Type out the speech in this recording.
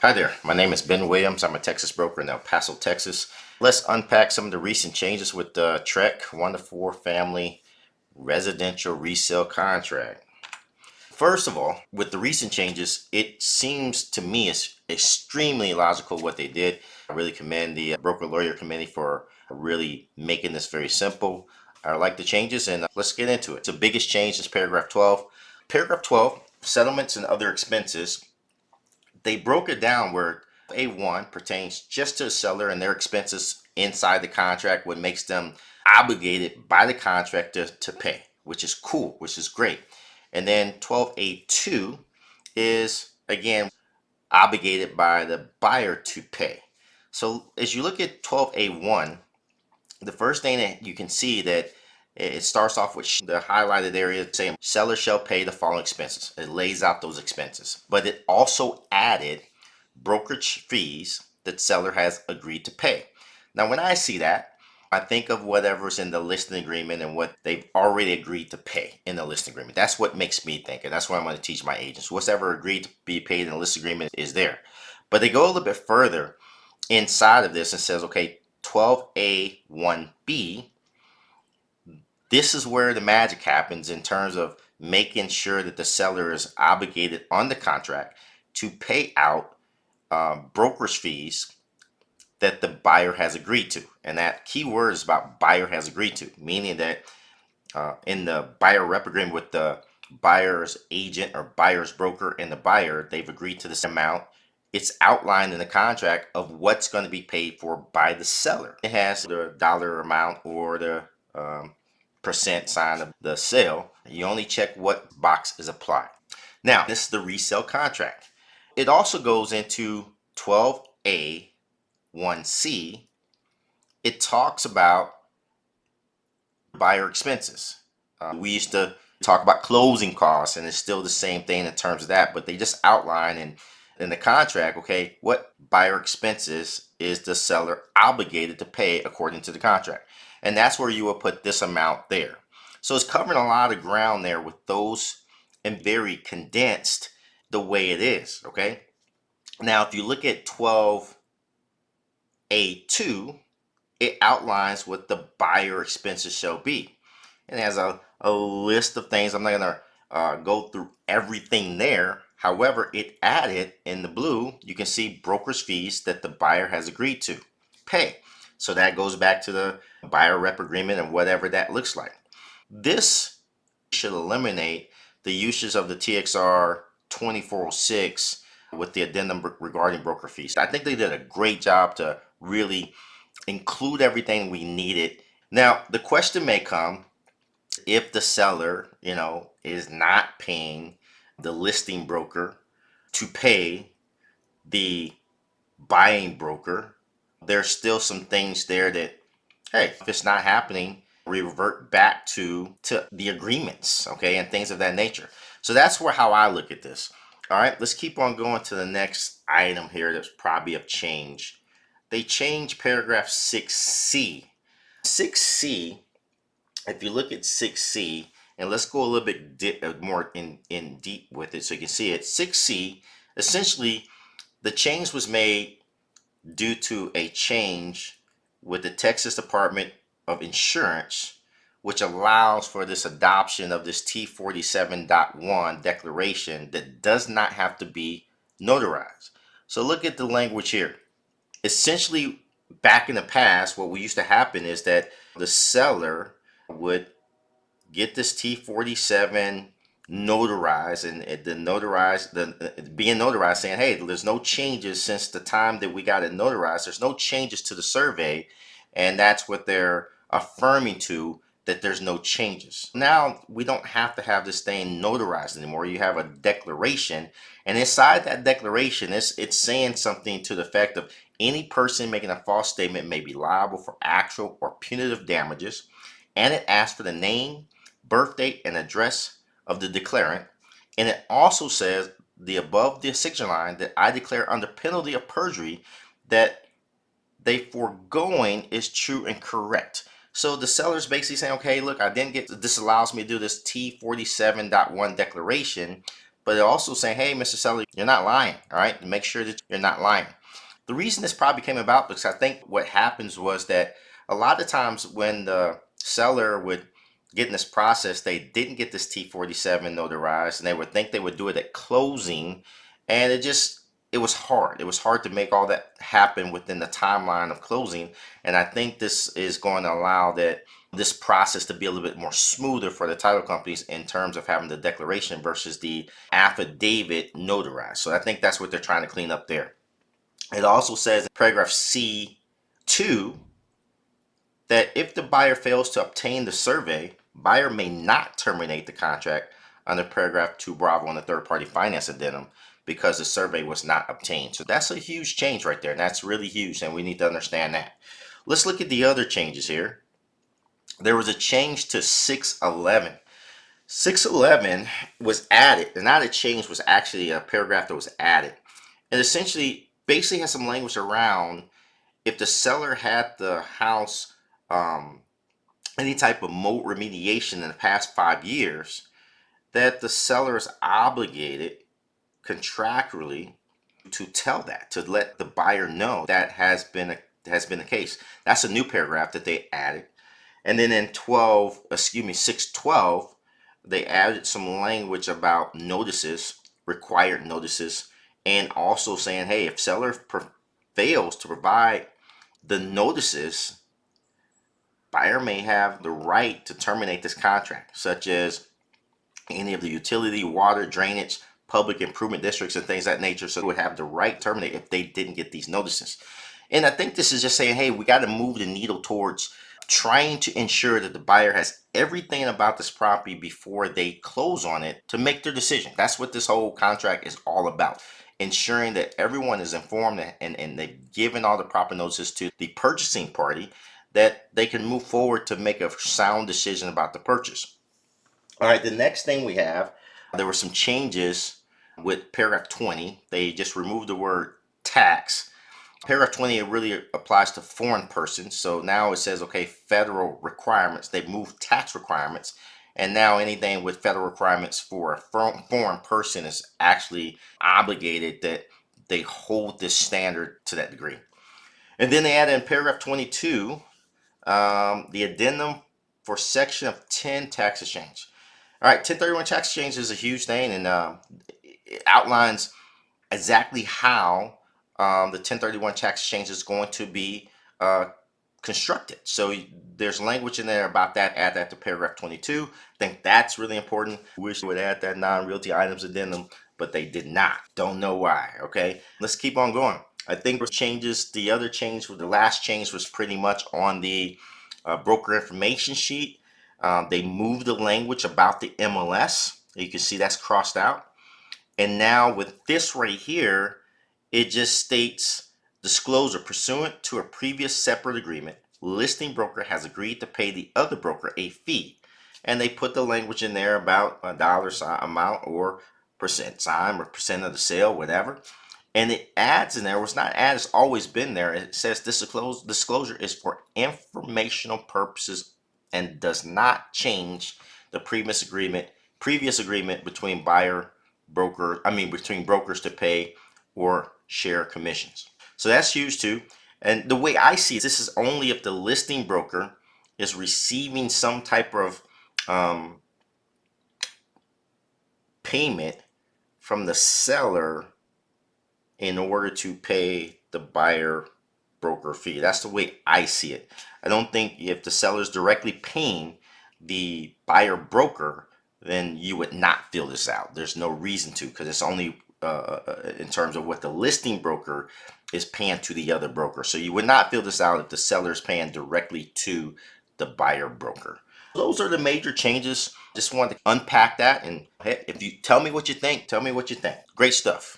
Hi there, my name is Ben Williams. I'm a Texas broker in El Paso, Texas. Let's unpack some of the recent changes with the TREC 1 to 4 family residential resale contract. First of all, with the recent changes, it seems to me it's extremely logical what they did. I really commend the broker lawyer committee for really making this very simple. I like the changes and let's get into it. The biggest change is paragraph 12. Paragraph 12, settlements and other expenses. They broke it down where A1 pertains just to the seller and their expenses inside the contract, what makes them obligated by the contractor to pay, which is cool, which is great. And then 12A2 is again obligated by the buyer to pay. So as you look at 12A1, the first thing that you can see that it starts off with the highlighted area saying seller shall pay the following expenses. It lays out those expenses, but it also added brokerage fees that seller has agreed to pay. Now, when I see that, I think of whatever's in the listing agreement and what they've already agreed to pay in the listing agreement. That's what makes me think, and that's what I'm going to teach my agents. Whatever agreed to be paid in the listing agreement is there. But they go a little bit further inside of this and says, okay, 12A1B, this is where the magic happens in terms of making sure that the seller is obligated on the contract to pay out brokerage fees that the buyer has agreed to. And that key word is about buyer has agreed to, meaning that in the buyer rep agreement with the buyer's agent or buyer's broker and the buyer, they've agreed to this amount. It's outlined in the contract of what's going to be paid for by the seller. It has the dollar amount or the percent sign of the sale. You only check what box is applied. Now, this is the resale contract. It also goes into 12A1C. It talks about buyer expenses. We used to talk about closing costs, and it's still the same thing in terms of that, but they just outline in the contract, okay, what buyer expenses is the seller obligated to pay according to the contract. And that's where you will put this amount there. So it's covering a lot of ground there with those and very condensed the way it is, okay? Now, if you look at 12A2, it outlines what the buyer expenses shall be. And it has a list of things. I'm not going to go through everything there. However, it added in the blue, you can see broker's fees that the buyer has agreed to pay. So that goes back to the buyer rep agreement and whatever that looks like. This should eliminate the uses of the TXR 2406 with the addendum regarding broker fees. I think they did a great job to really include everything we needed. Now, the question may come if the seller, is not paying the listing broker to pay the buying broker. There's still some things there that, hey, if it's not happening, revert back to the agreements, okay, and things of that nature. So that's how I look at this. All right, let's keep on going to the next item here that's probably a change. They changed paragraph 6C. 6C, if you look at 6C, and let's go a little bit more in deep with it so you can see it. 6C, essentially, the change was made due to a change with the Texas Department of Insurance, which allows for this adoption of this T47.1 declaration that does not have to be notarized. So look at the language here. Essentially, back in the past, what we used to happen is that the seller would get this T47 notarized, and being notarized saying, hey, there's no changes since the time that we got it notarized. There's no changes to the survey, and that's what they're affirming to, that there's no changes. Now we don't have to have this thing notarized anymore. You have a declaration, and inside that declaration, it's saying something to the effect of any person making a false statement may be liable for actual or punitive damages, and it asks for the name, birth date, and address of the declarant, and it also says the above the section line that I declare under penalty of perjury that they foregoing is true and correct. So the seller's basically saying, okay, look, I didn't get this, allows me to do this T47.1 declaration, but they're also saying, hey, Mr. Seller, you're not lying. All right, make sure that you're not lying. The reason this probably came about because I think what happens was that a lot of times when the seller would get in this process, they didn't get this T47 notarized, and they would think they would do it at closing, and it was hard. It was hard to make all that happen within the timeline of closing, and I think this is going to allow that this process to be a little bit more smoother for the title companies in terms of having the declaration versus the affidavit notarized. So I think that's what they're trying to clean up there. It also says in paragraph C2 that if the buyer fails to obtain the survey, buyer may not terminate the contract under paragraph 2 Bravo on the third party finance addendum because the survey was not obtained. So that's a huge change right there, and that's really huge, and we need to understand that. Let's look at the other changes here. There was a change to 611. 611 was added, and not a change, was actually a paragraph that was added. And essentially basically has some language around if the seller had the house any type of mold remediation in the past 5 years, that the seller is obligated contractually to tell that, to let the buyer know that has been the case. That's a new paragraph that they added. And then in 612, they added some language about notices, required notices, and also saying, hey, if seller fails to provide the notices, buyer may have the right to terminate this contract, such as any of the utility, water, drainage, public improvement districts, and things of that nature. So they would have the right to terminate if they didn't get these notices. And I think this is just saying, hey, we got to move the needle towards trying to ensure that the buyer has everything about this property before they close on it to make their decision. That's what this whole contract is all about. Ensuring that everyone is informed and they've given all the proper notices to the purchasing party that they can move forward to make a sound decision about the purchase. All right, the next thing we have, there were some changes with paragraph 20. They just removed the word tax. Paragraph 20, it really applies to foreign persons. So now it says, okay, federal requirements. They moved tax requirements. And now anything with federal requirements for a foreign person is actually obligated that they hold this standard to that degree. And then they added in paragraph 22, the addendum for section of 10 tax exchange. All right, 1031 tax exchange is a huge thing, and it outlines exactly how the 1031 tax exchange is going to be constructed. So there's language in there about that. Add that to paragraph 22. I think that's really important. Wish they would add that non-realty items addendum, but they did not. Don't know why. Okay, let's keep on going. I think changes. The other change, the last change, was pretty much on the broker information sheet. They moved the language about the MLS. You can see that's crossed out. And now with this right here, it just states disclosure pursuant to a previous separate agreement. Listing broker has agreed to pay the other broker a fee. And they put the language in there about a dollar sign amount or percent sign or percent of the sale, whatever. And it adds in there, was not added, it's always been there. It says this disclosure is for informational purposes and does not change the previous agreement between between brokers to pay or share commissions. So that's huge too. And the way I see it, this is only if the listing broker is receiving some type of payment from the seller in order to pay the buyer broker fee. That's the way I see it. I don't think if the seller is directly paying the buyer broker, then you would not fill this out. There's no reason to, because it's only in terms of what the listing broker is paying to the other broker. So you would not fill this out if the seller is paying directly to the buyer broker. Those are the major changes. Just wanted to unpack that, and hey, if you tell me what you think, tell me what you think. Great stuff.